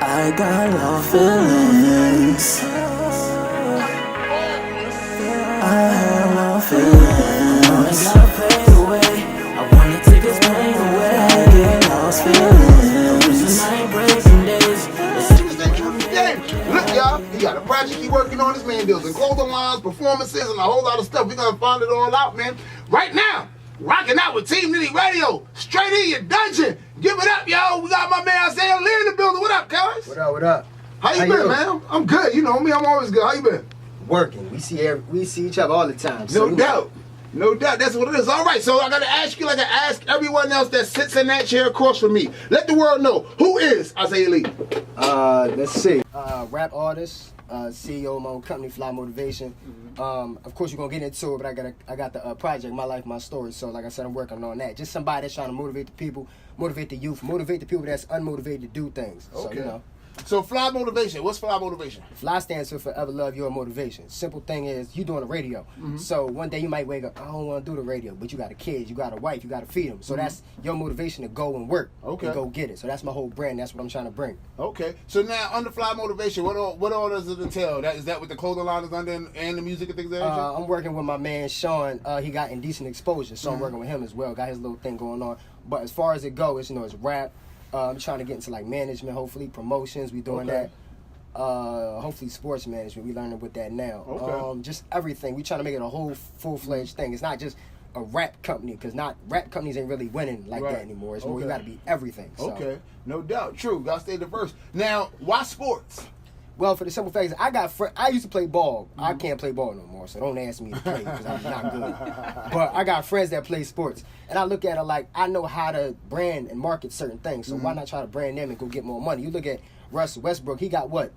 I got low feelings. I have low feelings. I gotta fade away. I wanna take this pain away. I get lost feelings. The reason I ain't breaking days. Look, y'all, he got a project he working on. This man building clothing lines, performances, and a whole lot of stuff. We're gonna find it all out, man. Right now, rocking out with Team Nitty Radio, straight in your dungeon. Give it up, yo. We got my man Isaiah Lee in the building. What up, guys? What up, what up? How you been, man? I'm good. You know me, I'm always good. How you been? Working. We see each other all the time. No doubt. No doubt, that's what it is. All right, so I gotta ask you like I ask everyone else that sits in that chair across from me. Let the world know, who is Isaiah Lee? Let's see. Rap artist, CEO of my own company, Fly Motivation. Of course, you're gonna get into it, but I got the project, My Life, My Story. So, like I said, I'm working on that. Just somebody that's trying to motivate the people, motivate the youth, motivate the people that's unmotivated to do things. Okay. So, you know. So Fly Motivation, what's Fly Motivation? Fly stands for Forever Love Your Motivation. Simple thing is, you doing the radio. So one day you might wake up, I don't want to do the radio, but you got a kid, you got a wife, you got to feed them. So that's your motivation to go and work and go get it. So that's my whole brand. That's what I'm trying to bring. Okay. So now under Fly Motivation, what all does it entail? Is that what the clothing line is under and the music and things like that? I'm working with my man Sean. He got Indecent Exposure, so I'm working with him as well. Got his little thing going on. But as far as it goes, it's rap. I'm trying to get into like management, hopefully promotions. We doing that. Hopefully sports management. We learning with that now. Okay. Just everything. We trying to make it a whole full-fledged thing. It's not just a rap company, because rap companies ain't really winning like that anymore. It's more you got to be everything. So. Okay, no doubt. True. Got to stay diverse. Now, why sports? Well, for the simple fact is, I used to play ball. I can't play ball no more, so don't ask me to play because I'm not good. But I got friends that play sports, and I look at it like I know how to brand and market certain things. So why not try to brand them and go get more money? You look at Russell Westbrook. He got what,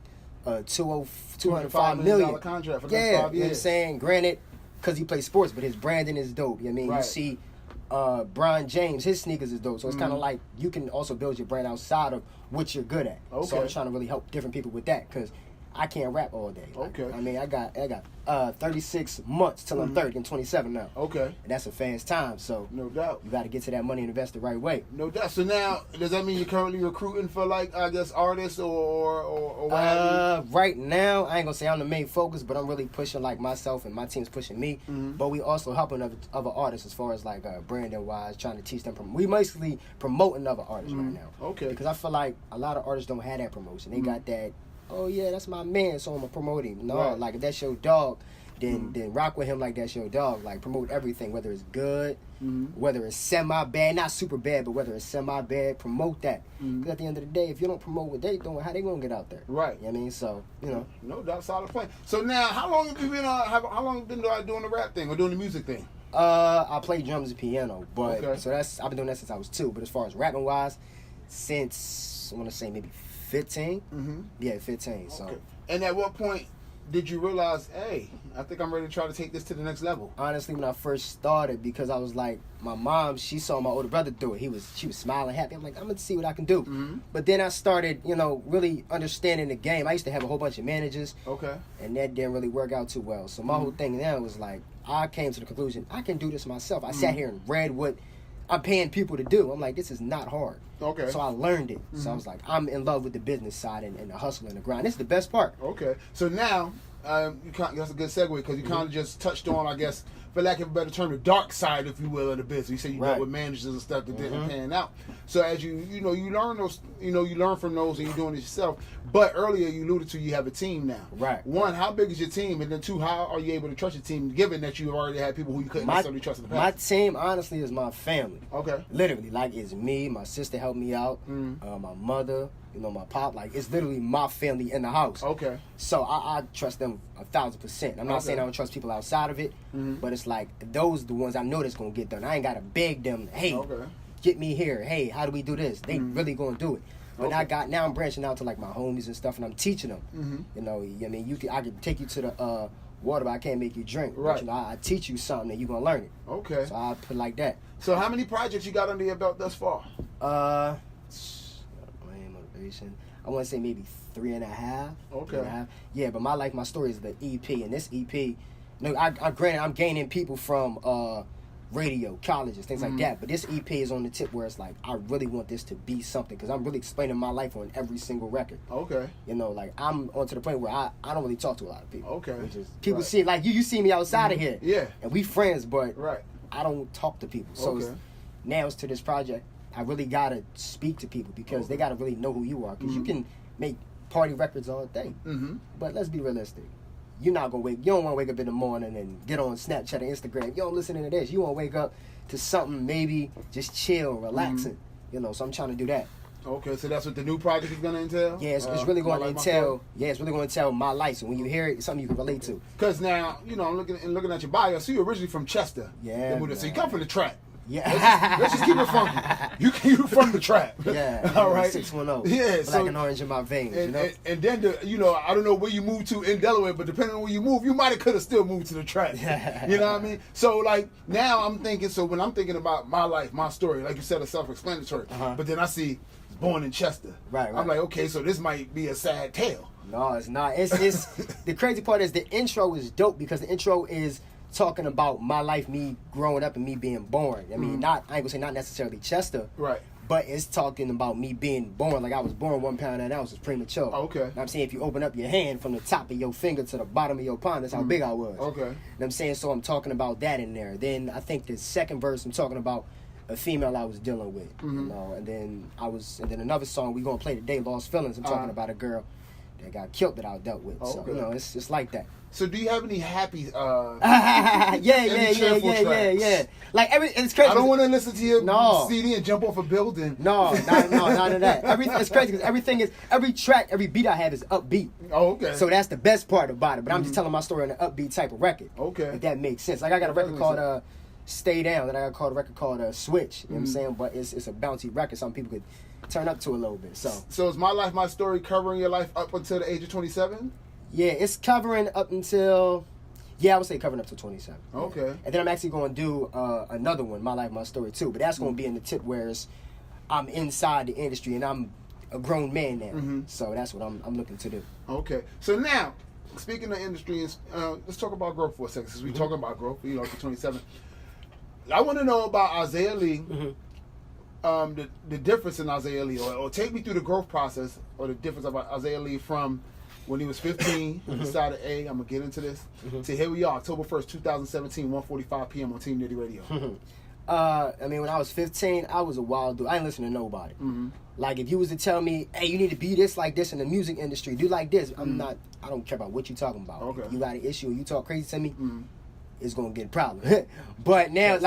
$205 million contract for the next 5 years. You know what I'm saying? Granted, because he plays sports, but his branding is dope. You know what I mean? Right. You see Brian James, his sneakers is dope. So it's kind of like you can also build your brand outside of what you're good at. Okay. So I'm trying to really help different people with that, because I can't rap all day. Okay. I mean, I got 36 months till I'm 30. I'm 27 now. Okay. And that's a fast time. So No doubt. you got to get to that money and invest the right way. No doubt. So now, does that mean you're currently recruiting for, like, I guess, artists or what have you? Right now, I ain't gonna say I'm the main focus, but I'm really pushing like myself, and my team's pushing me. But we also helping other artists as far as like branding wise, trying to teach them. We basically promoting other artists right now. Okay. Because I feel like a lot of artists don't have that promotion. They got that. Oh yeah, that's my man, so I'm gonna promote him. No, Right. like if that's your dog, then rock with him like that's your dog. Like promote everything, whether it's good, whether it's semi bad, not super bad, but whether it's semi bad, promote that. Because at the end of the day, if you don't promote what they doing, how they gonna get out there? Right. You know what I mean? So No doubt, solid point. So now, how long have you been? How long have you been doing the rap thing or doing the music thing? I play drums and piano, but Okay. so I've been doing that since I was 2. But as far as rapping wise, since I want to say maybe 15. Yeah, 15. So. Okay. And at what point did you realize, hey, I think I'm ready to try to take this to the next level? Honestly, when I first started, because I was like, my mom, she saw my older brother do it. She was smiling, happy. I'm like, I'm gonna see what I can do. But then I started, really understanding the game. I used to have a whole bunch of managers, Okay. and that didn't really work out too well. So my whole thing now was like, I came to the conclusion I can do this myself. I sat here and read what I'm paying people to do. I'm like, this is not hard. Okay. So I learned it. So I was like, I'm in love with the business side and the hustle and the grind. This is the best part. Okay. So now, that's a good segue because you kind of just touched on, I guess, for lack of a better term, the dark side, if you will, of the business. You said you dealt with managers and stuff that didn't pan out. So as you learn those, you learn from those and you're doing it yourself. But earlier you alluded to you have a team now. Right. One, how big is your team? And then two, how are you able to trust your team given that you already had people who you couldn't necessarily trust in the My past? team, honestly, is my family. Okay. Literally, like it's me, my sister helped me out, my mother, my pop. Like it's literally my family in the house. Okay. So I trust them 1,000%. I'm not saying I don't trust people outside of it, but it's like those are the ones I know that's gonna get done. I ain't gotta beg them. Hey, get me here. Hey, how do we do this? They really gonna do it. But now I'm branching out to like my homies and stuff, and I'm teaching them. I mean, I can take you to the water, but I can't make you drink. Right. But, I teach you something, and you gonna learn it. Okay. So I put it like that. So how many projects you got under your belt thus far? Motivation. I want to say maybe 3.5. Okay. 3.5. Yeah, but My Life, My Story is the EP, and this EP, granted, I'm gaining people from radio, colleges, things like that. But this EP is on the tip where it's like, I really want this to be something because I'm really explaining my life on every single record. Okay. You know, like I'm on to the point where I don't really talk to a lot of people. Okay. People see it, like you see me outside of here. Yeah. And we friends, but right. I don't talk to people. So now it's to this project. I really gotta speak to people because they gotta really know who you are. Because you can make party records all day, but let's be realistic. You're not gonna wake. You don't want to wake up in the morning and get on Snapchat or Instagram. You don't listen to this. You want to wake up to something maybe just chill, relaxing. You know, so I'm trying to do that. Okay, so that's what the new project is gonna entail. Yeah, it's really going to entail. Yeah, it's really going to entail my life. So when you hear it, it's something you can relate to. Because now, you know, I'm looking at your bio. So you're originally from Chester. Yeah. So you come from the trap. Yeah. Let's just keep it funky. You from the trap. Yeah. All right. 610. Yeah. Black and orange in my veins. And, you know. And then you know, I don't know where you moved to in Delaware, but depending on where you move, you might have could have still moved to the trap. You know what I mean? So like now I'm thinking. So when I'm thinking about my life, my story, like you said, it's self-explanatory. But then I see born in Chester. Right. I'm like, okay, so this might be a sad tale. No, it's not. It's the crazy part is the intro is dope because the intro is talking about my life, me growing up and me being born. I mean, I ain't gonna say not necessarily Chester, right? But it's talking about me being born. Like I was born 1 pound and ounces premature. Okay. I'm saying if you open up your hand from the top of your finger to the bottom of your palm, that's how big I was. Okay. I'm saying, so I'm talking about that in there. Then I think the second verse I'm talking about a female I was dealing with, you know, and then another song we gonna play today, Lost Feelings. I'm talking about a girl that got killed that I dealt with. Okay. So you know, it's just like that. So do you have any happy yeah. Like it's crazy. I don't want to listen to your CD and jump off a building. No, none of that. It's crazy because every track, every beat I have is upbeat. Oh, okay. So that's the best part about it. But I'm just telling my story on an upbeat type of record. Okay. If that makes sense. Like I got a record called Stay Down, and I got a record called Switch. You know what I'm saying? But it's a bouncy record. Some people could turn up to a little bit. So is My Life, My Story covering your life up until the age of 27? Yeah, it's covering up until, I would say covering up to 27. Okay. Yeah. And then I'm actually going to do another one, My Life, My Story too. But that's going to be in the tip where I'm inside the industry and I'm a grown man now. So that's what I'm looking to do. Okay. So now, speaking of industry, let's talk about growth for a second. Since we're talking about growth, you know, up to 27. I want to know about Isaiah Lee. The difference in Isaiah Lee, or take me through the growth process, or the difference about Isaiah Lee from when he was 15, he decided, hey, I'm going to get into this, to here we are, October 1st, 2017, 1:45 p.m. on Team Nitty Radio. I mean, when I was 15, I was a wild dude. I didn't listen to nobody. Like, if you was to tell me, hey, you need to be this like this in the music industry, do like this, I don't care about what you talking about. Okay. If you got an issue or you talk crazy to me, it's going to get a problem. But now,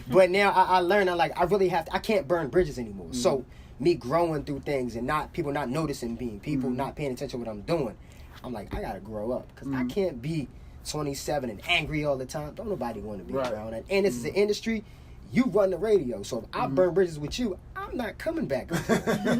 but now I learned, I really have to, I can't burn bridges anymore. So, me growing through things and people not noticing me, people not paying attention to what I'm doing, I'm like, I gotta grow up because I can't be 27 and angry all the time. Don't nobody want to be around that. And this is an industry. You run the radio, so if I burn bridges with you, I'm not coming back.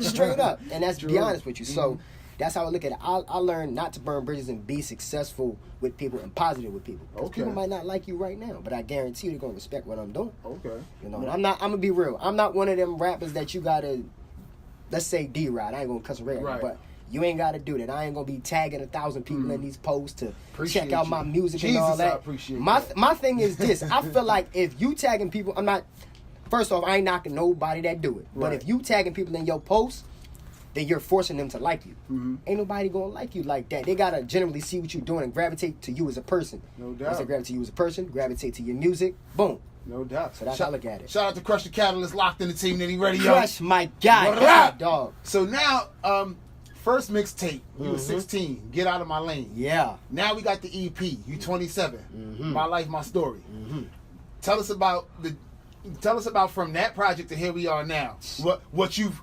Straight up, and that's to be honest with you. So that's how I look at it. I learned not to burn bridges and be successful with people and positive with people. Because people might not like you right now, but I guarantee you they're gonna respect what I'm doing. Okay. You know, and I'm gonna be real. I'm not one of them rappers that you gotta. Let's say D-Rod. I ain't gonna cuss around, but you ain't gotta do that. I ain't gonna be tagging 1,000 people in these posts to check out my music and all that. I appreciate my thing is this. I feel like if you tagging people, I'm not. First off, I ain't knocking nobody that do it. But if you tagging people in your posts, then you're forcing them to like you. Ain't nobody gonna like you like that. They gotta generally see what you're doing and gravitate to you as a person. No doubt. Once they gravitate to you as a person, gravitate to your music, boom. No doubt. So that's how I look at it. Shout out to Crush the Catalyst, locked in the Team Nitty Radio. Crush, my guy, dog. So now, first mixtape, you were 16, Get Out of My Lane. Yeah. Now we got the EP, you 27, My Life, My Story. Tell us about from that project to here we are now. What you've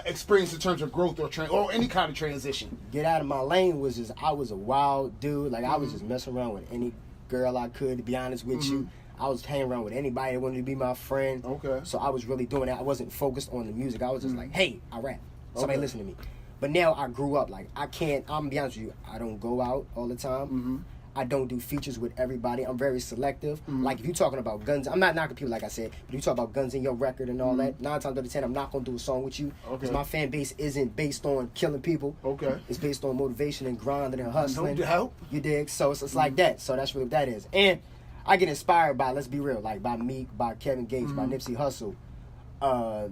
experienced in terms of growth or any kind of transition. Get Out of My Lane was just, I was a wild dude. Like I was just messing around with any girl I could, to be honest with you. I was hanging around with anybody that wanted to be my friend. Okay. So I was really doing that. I wasn't focused on the music. I was just like, hey, I rap. Somebody listen to me. But now I grew up. Like I'm gonna be honest with you, I don't go out all the time. I don't do features with everybody. I'm very selective. Like if you're talking about guns, I'm not knocking people like I said, but if you talk about guns in your record and all that, 9 times out of 10, I'm not gonna do a song with you. Because my fan base isn't based on killing people. Okay. It's based on motivation and grinding and hustling. No doubt. You dig? So it's like that. So that's really what that is. And I get inspired by, let's be real, like by Meek, by Kevin Gates, by Nipsey Hussle.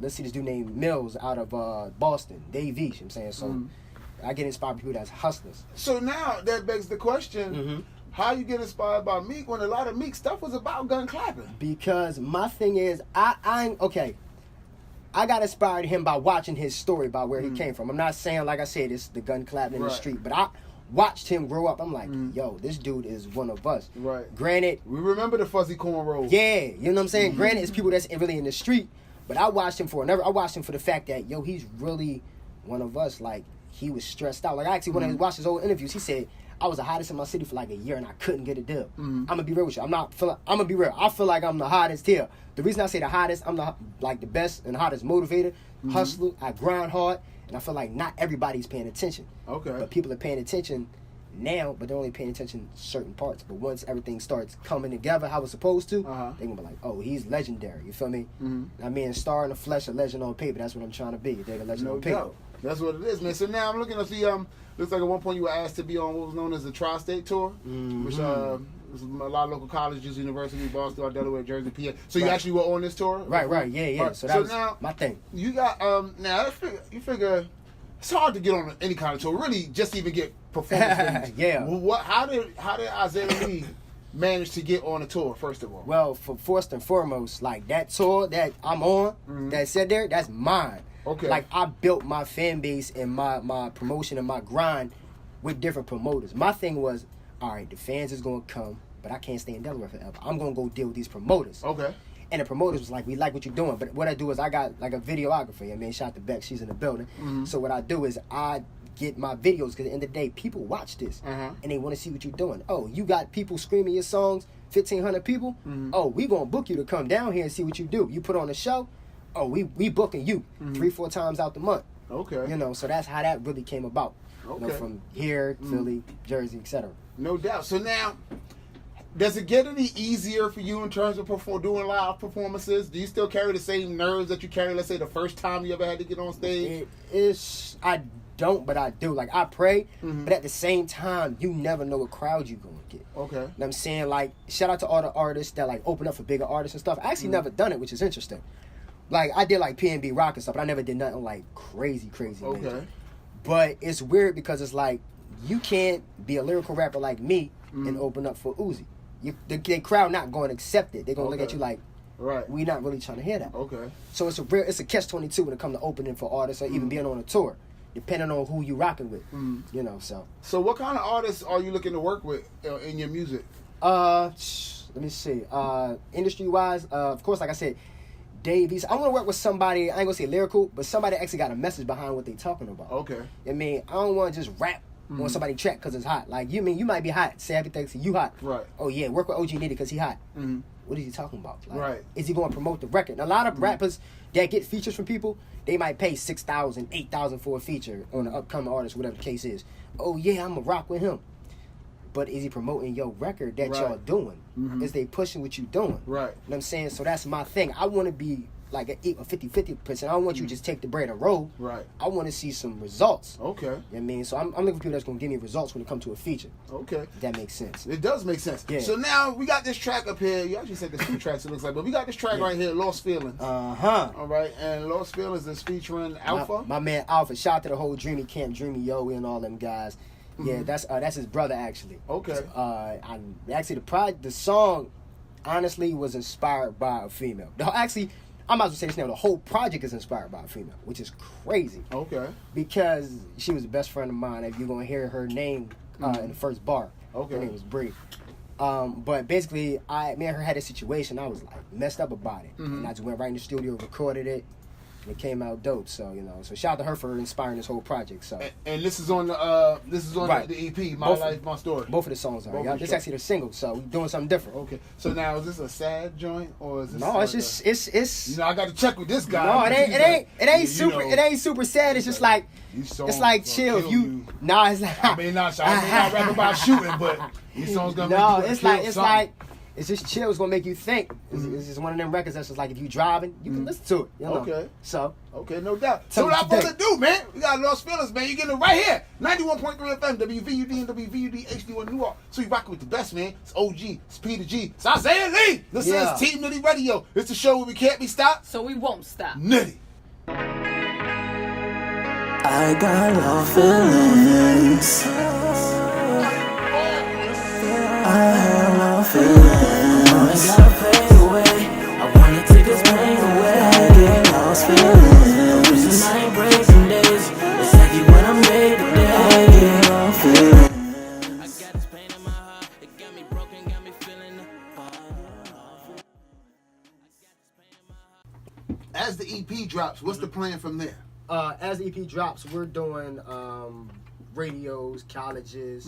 Let's see this dude named Mills out of Boston, Dave East, you know what I'm saying? So I get inspired by people that's hustlers. So now that begs the question, how you get inspired by Meek when a lot of Meek stuff was about gun clapping? Because my thing is, I got inspired him by watching his story about where he came from. I'm not saying, like I said, it's the gun clapping in the street, but I watched him grow up. I'm like, yo, this dude is one of us. Right. Granted, we remember the fuzzy cornrows. yeah, you know what I'm saying? Granted, it's people that's really in the street, but I watched him for the fact that, yo, he's really one of us. Like, he was stressed out. Like, I actually, when I watched his old interviews, he said, I was the hottest in my city for like a year and I couldn't get a deal. I'm gonna be real with you. I'm gonna be real. I feel like I'm the hottest here. The reason I say the hottest, I'm the best and hottest motivator, hustler. I grind hard, and I feel like not everybody's paying attention. Okay. But people are paying attention now, but they're only paying attention to certain parts. But once everything starts coming together how it's supposed to, they're gonna be like, oh, he's legendary. You feel me? I mean, a star in the flesh, a legend on paper. That's what I'm trying to be. They're a legend on paper. Doubt. That's what it is, man. So now I'm looking at the looks like at one point you were asked to be on what was known as the Tri-State Tour, which was a lot of local colleges, universities, Boston, Delaware, Jersey, PA. So you actually were on this tour? Right, yeah. Right. So that was now, my thing. You got now you figure it's hard to get on any kind of tour, really, just to even get performance. Yeah. How did Isaiah Lee manage to get on a tour, first of all? Well, first and foremost, like that tour that I'm on, that said there, that's mine. Okay. Like, I built my fan base and my promotion and my grind with different promoters. My thing was, all right, the fans is going to come, but I can't stay in Delaware forever. I'm going to go deal with these promoters. Okay. And the promoters was like, we like what you're doing. But what I do is I got like a videographer. I mean, shout out to Beck. She's in the building. So what I do is I get my videos, because at the end of the day, people watch this. And they want to see what you're doing. Oh, you got people screaming your songs, 1,500 people? Oh, we going to book you to come down here and see what you do. You put on a show? Oh, we booking you 3-4 times out the month. Okay. You know, so that's how that really came about. Okay. You know, from here, Philly, Jersey, etc. No doubt. So now, does it get any easier for you in terms of doing live performances? Do you still carry the same nerves that you carried, let's say, the first time you ever had to get on stage? I don't, but I do. Like, I pray, but at the same time, you never know what crowd you're going to get. Okay. You know what I'm saying? Like, shout out to all the artists that, like, open up for bigger artists and stuff. I actually never done it, which is interesting. Like, I did, like, PNB Rock and stuff, but I never did nothing, like, crazy. Okay. Major. But it's weird because it's like, you can't be a lyrical rapper like me and open up for Uzi. The crowd not going to accept it. They're going to look at you like, right, we not really trying to hear that. Okay. So it's a catch-22 when it comes to opening for artists or even being on a tour, depending on who you rocking with. You know, so. So what kind of artists are you looking to work with in your music? Let me see. Industry-wise, of course, like I said, Dave East. I want to work with somebody, I ain't going to say lyrical, but somebody actually got a message behind what they talking about. Okay. I mean, I don't want to just rap on somebody's track because it's hot. Like, you might be hot. Say happy thanks to you hot. Right. Oh, yeah, work with OG Nitty because he hot. What is he talking about? Like, right. Is he going to promote the record? Now, a lot of rappers that get features from people, they might pay $6,000, $8,000 for a feature on an upcoming artist, whatever the case is. Oh, yeah, I'm going to rock with him. But is he promoting your record that y'all doing? Is they pushing what you doing? Right. You know what I'm saying? So that's my thing. I want to be like a 50-50%. I don't want you to just take the bread and roll. Right. I want to see some results. Okay. You know what I mean? So I'm looking for people that's going to give me results when it comes to a feature. Okay. If that makes sense. It does make sense. Yeah. So now we got this track up here. You actually said there's 2 tracks, it looks like, but we got this track right here, Lost Feelings. All right. And Lost Feelings is featuring Alpha. My man Alpha. Shout out to the whole Dreamy Camp, Dreamy Yowie and all them guys. Yeah, that's his brother actually. Okay. The song honestly was inspired by a female. I might as well say this now. The whole project is inspired by a female, which is crazy. Okay. Because she was a best friend of mine. If you're gonna hear her name in the first bar, okay, her name was Bree. But basically, me and her had a situation. I was like messed up about it, and I just went right in the studio, recorded it. And it came out dope, so so shout out to her for inspiring this whole project. So and this is on the right. the EP, My Life, My Story. Both of the songs are. This is actually the single, so we're doing something different. Okay, so now is this a sad joint or is this? No, it's just it's. I got to check with this guy. No, it ain't super. It ain't super sad. It's just like it's like chill. It's like I may not rap about shooting, but these songs gonna make you it's It's just chill. It's gonna make you think. It's just one of them records that's just like if you driving, you can listen to it. You know? Okay. So. Okay, no doubt. So without further ado, man, we got Lost Feelings, man. You getting it right here. 91.3 FM, WVUD and WVUD HD1 Newark. So you rocking with the best, man. It's OG, it's Peter G, it's Isaiah Lee. This is Team Nitty Radio. It's the show where we can't be stopped. So we won't stop. Nitty. I got lost feelings. I have no feelings. I gotta fade away. I wanna take this pain away. I get lost feelings. The reason I ain't breaking days. It's like you when I made the day. I get lost feelings. I got this pain in my heart. It got me broken, got me feeling it. As the EP drops, what's the plan from there? As the EP drops, we're doing radios, colleges,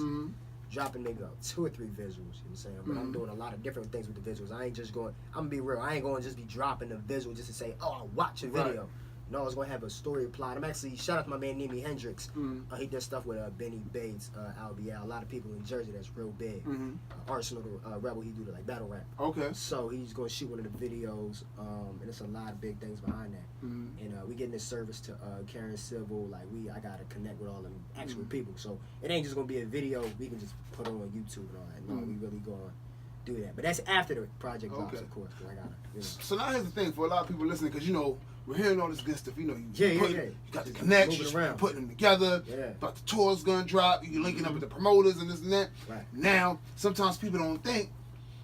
dropping maybe about 2 or 3 visuals, you know what I'm saying? But I'm doing a lot of different things with the visuals. I ain't just going, I'm gonna be real, I ain't going to just be dropping the visual just to say, oh, I'll watch a video. Right. No, it's going to have a story plot. I'm actually, shout out to my man Nimi Hendrix. He does stuff with Benny Bates, LBL. A lot of people in Jersey that's real big. Arsenal, Rebel, he do the like battle rap. Okay. So he's going to shoot one of the videos, and it's a lot of big things behind that. And we getting this service to Karen Civil. Like I got to connect with all them actual people. So it ain't just going to be a video we can just put on YouTube and all that. No, we really going to do that. But that's after the project drops, of course. Cause I gotta, you know. So now here's the thing for a lot of people listening, because you know we're hearing all this good stuff. You know, you you got the connections, you're putting them together. But the tour's gonna drop. You're linking up with the promoters and this and that. Right. Now, sometimes people don't think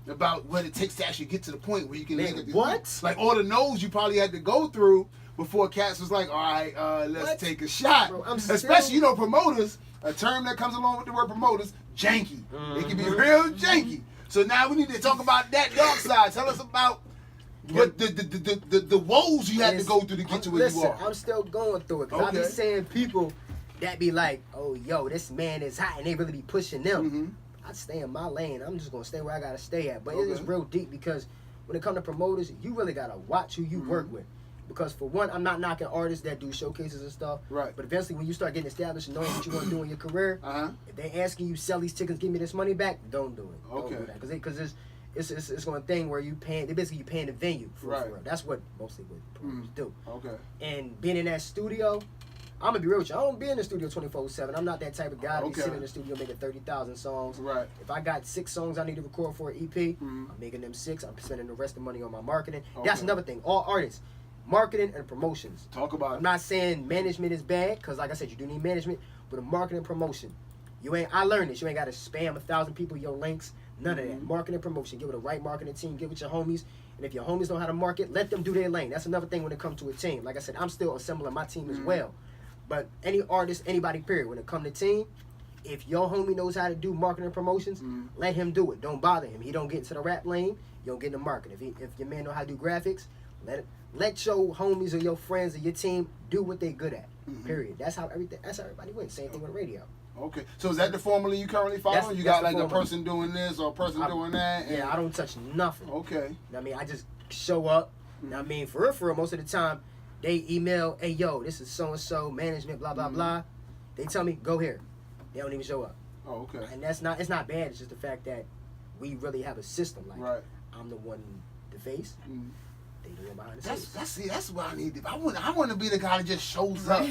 about what it takes to actually get to the point where you can link up these what? things. Like all the no's you probably had to go through before Cats was like, all right, let's take a shot. Bro, especially, you know, promoters. A term that comes along with the word promoters, janky. It can be real janky. So now we need to talk about that dark side. Tell us about what the woes you had to go through to get to where you are. I'm still going through it. Cause I be saying people that be like, oh, yo, this man is hot, and they really be pushing them. I stay in my lane. I'm just going to stay where I got to stay at. But it is real deep because when it comes to promoters, you really got to watch who you work with. Because for one, I'm not knocking artists that do showcases and stuff. Right. But eventually, when you start getting established and knowing what you want to do in your career, if they asking you sell these tickets, give me this money back, don't do it. Okay. Don't do that. Because it's going to thing where you basically paying the venue for real. That's what mostly what promoters do. Okay. And being in that studio, I'm gonna be real with you. I don't be in the studio 24/7. I'm not that type of guy to be sitting in the studio making 30,000 songs. Right. If I got 6 songs I need to record for an EP, I'm making them 6. I'm spending the rest of the money on my marketing. That's another thing. All artists. Marketing and promotions. Talk about it. I'm not saying management is bad, because like I said, you do need management, but a marketing and promotion. I learned this. You ain't got to spam 1,000 people your links. None of that. Marketing and promotion. Get with the right marketing team. Get with your homies. And if your homies know how to market, let them do their lane. That's another thing when it comes to a team. Like I said, I'm still assembling my team as well. But any artist, anybody, period, when it comes to team, if your homie knows how to do marketing and promotions, let him do it. Don't bother him. He don't get into the rap lane, you don't get in the market. If your man know how to do graphics, let your homies or your friends or your team do what they good at. Period. That's how everybody wins. Same thing with radio. Okay. So is that the formula you currently following? You got like a person doing this or a person doing that? Yeah, I don't touch nothing. Okay. I mean, I just show up. I mean, for real, most of the time, they email, hey, yo, this is so-and-so, management, blah, blah, blah. They tell me, go here. They don't even show up. Oh, okay. And it's not bad. It's just the fact that we really have a system. Like, I'm the one to face. They do it behind the scenes. That's what I need. I want to be the guy that just shows up.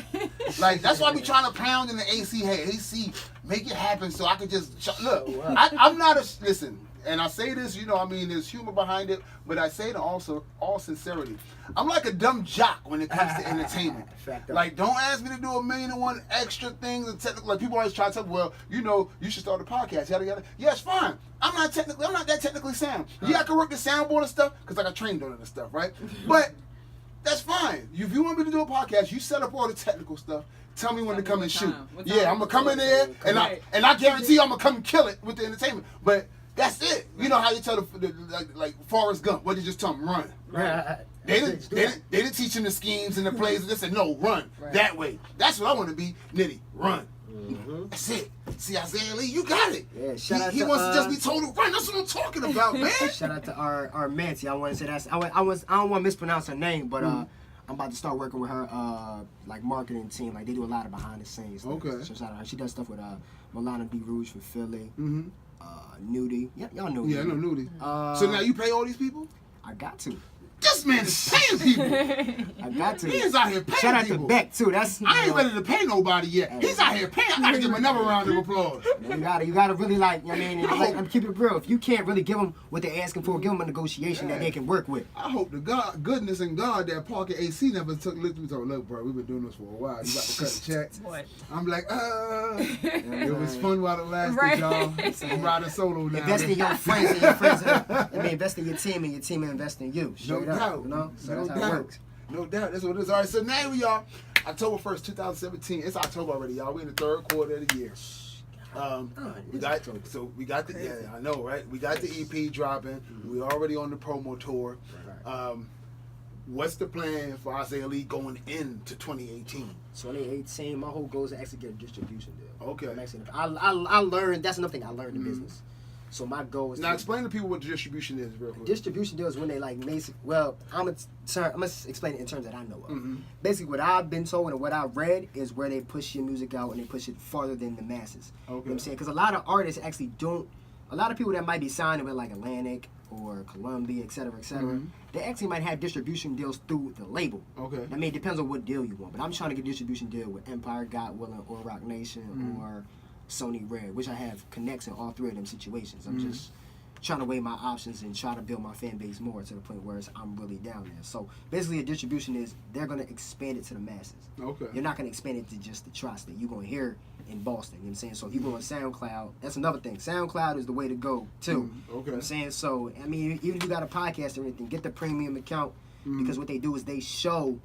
Like, that's why I be trying to pound in the AC. Hey, AC, make it happen so I could just look. I'm not listen. And I say this, you know, I mean, there's humor behind it, but I say it also all sincerity. I'm like a dumb jock when it comes to entertainment. Like, don't ask me to do 1,000,001 extra things and technical. Like, people always try to tell me, well, you know, you should start a podcast. Yada yada. Yeah, it's fine. I'm not that technically sound. Yeah, I can work the soundboard and stuff because I got trained on it and stuff, right? But that's fine. If you want me to do a podcast, you set up all the technical stuff. Tell me when to come and shoot. Yeah, I'm gonna come in there and I guarantee I'm gonna come and kill it with the entertainment. But that's it. You know how you tell like Forrest Gump, what did you just tell him? Run. Right. They didn't teach him the schemes and the plays. They said, no, run. That way. That's what I want to be. Nitty, run. That's it. See, Isaiah Lee, you got it. Yeah, he wants to just be told to run. That's what I'm talking about, man. Shout out to our Mancy. I want to say I don't want to mispronounce her name, but I'm about to start working with her like marketing team. Like, they do a lot of behind the scenes. Okay. So shout out to her. She does stuff with Milana B. Rouge for Philly. Nudie. Yeah, y'all know. Yeah, I know Nudie. So now you pay all these people? I got to. This man is paying people. I got to. He is out here paying Shout out people. to Beck too. That's I ain't ready to pay nobody yet. He's out here paying. I gotta give him another round of applause. You gotta really like. I mean, like, I'm keeping it real. If you can't really give them what they're asking for, give them a negotiation that they can work with. I hope to God, goodness and God, that Parker AC never looked at me and told, look, bro, we've been doing this for a while. You about to cut the check? What? I'm like, it was fun while it lasted, y'all. I'm riding solo now. Invest in your friends and your friends. I mean, invest in your team and your team invest in you. No doubt. You know? So No that's how it works. No doubt. That's what it is. All right, so now we are October 1st, 2017. It's October already, y'all. We in the third quarter of the year. We got the I know, right? We got the EP dropping. We already on the promo tour. What's the plan for Isaiah Lee going into 2018? 2018, my whole goal is to actually get a distribution deal. Okay. I learned, that's another thing I learned in business. So my goal is now explain to people what distribution is real quick. Distribution deal is when they like I'm gonna explain it in terms that I know of. Basically, what I've been told and what I read is where they push your music out and they push it farther than the masses. Okay. You know what I'm saying? Because a lot of artists actually don't. A lot of people that might be signing with like Atlantic or Columbia, et cetera, they actually might have distribution deals through the label. Okay. I mean, it depends on what deal you want. But I'm trying to get a distribution deal with Empire, God Willing, or Rock Nation, or Sony Red, which I have connects in all three of them situations. I'm just trying to weigh my options and try to build my fan base more to the point where I'm really down there. So basically, a distribution is they're going to expand it to the masses. Okay. You're not going to expand it to just the tri-state. You're going to hear it in Boston. You know what I'm saying? So if you go on SoundCloud, that's another thing. SoundCloud is the way to go too. Okay. You know what I'm saying? So I mean, even if you got a podcast or anything, get the premium account because what they do is they show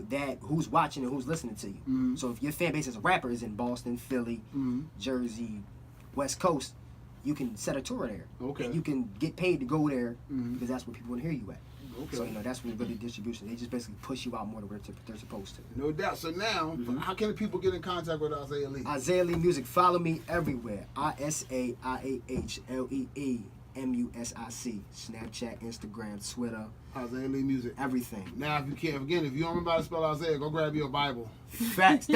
that who's watching and who's listening to you. So if your fan base as a rapper is in Boston, Philly, Jersey, West Coast, you can set a tour there. Okay. And you can get paid to go there because that's where people want to hear you at. Okay. So, you know, that's when really distribution. They just basically push you out more than where they're supposed to. No doubt. So now, how can the people get in contact with Isaiah Lee? Isaiah Lee Music. Follow me everywhere. ISAIAHLEEMUSIC. Snapchat, Instagram, Twitter. Isaiah Lee Music. Everything. Now, if you don't remember how to spell Isaiah, go grab your Bible. Facts.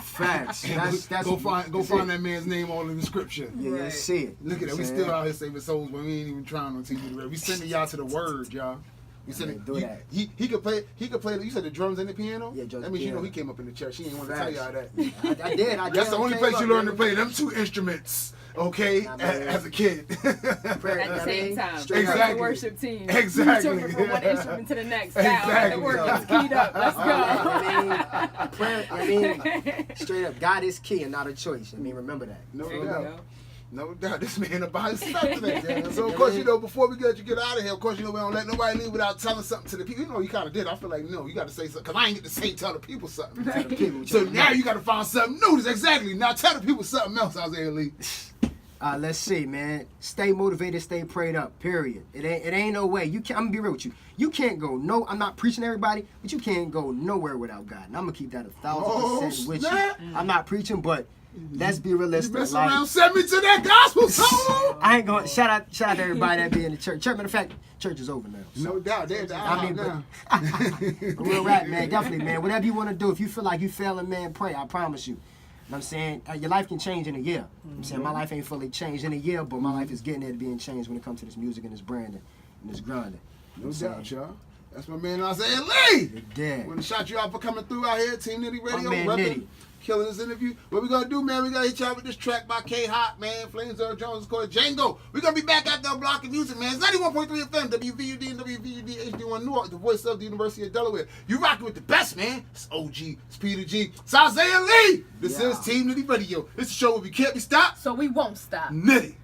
Facts. That's go find that man's name all in the scripture. Yeah, Right. let's see it. Look at that. We still out here saving souls, but we ain't even trying on TV. We sending y'all to the word, y'all. We sending. that. He could play. You said the drums and the piano. Yeah, drums that means and you know piano. he came up in the church. He ain't want to tell y'all that. I did. That's the only place you learn to to play them two instruments. Okay, as a kid. At the same time. Exactly. The worship team. Exactly. You took it from one instrument to the next. Exactly. Now, the work is keyed up. Let's go. Straight up, God is key and not a choice. I mean, remember that. No There you doubt. go. No doubt, this man about his stuff today. So, of course, before we get out of here, of course, we don't let nobody leave without telling something to the people. You kind of did. I feel like, no, you got to say something, because I ain't get to tell the people something. So now you got to find something new. Exactly. Now tell the people something else, Isaiah Lee. Let's see, man. Stay motivated, stay prayed up, period. It ain't no way. I'm going to be real with you. You can't go, I'm not preaching to everybody, but you can't go nowhere without God. And I'm going to keep that 1,000% with you. I'm not preaching, but let's be realistic. You mess around, send me to that gospel song. I ain't going. Shout out to everybody that be in the church. Matter of fact, church is over now. So. No doubt. Real rap, man. Definitely, man. Whatever you want to do, if you feel like you failing, man, pray. I promise you. You know what I'm saying? Your life can change in a year. You know what I'm saying? My life ain't fully changed in a year, but my life is getting there to being changed when it comes to this music and this branding and this grinding. No doubt, y'all. That's my man Isaiah Lee. Yeah. Want to shout you out for coming through out here, Team Nitty Radio, man, Nitty. killing this interview. What we gonna do, man? We gotta hit y'all with this track by K-Hot, man. Flames Earl Jones is called Django. We gonna be back after a block of music, man. It's 91.3 FM, WVUD and WVUD HD1 Newark, the voice of the University of Delaware. You rocking with the best, man. It's OG, it's Peter G, it's Isaiah Lee. This is Team Nitty Radio. This is a show where we can't be stopped. So we won't stop. Nitty.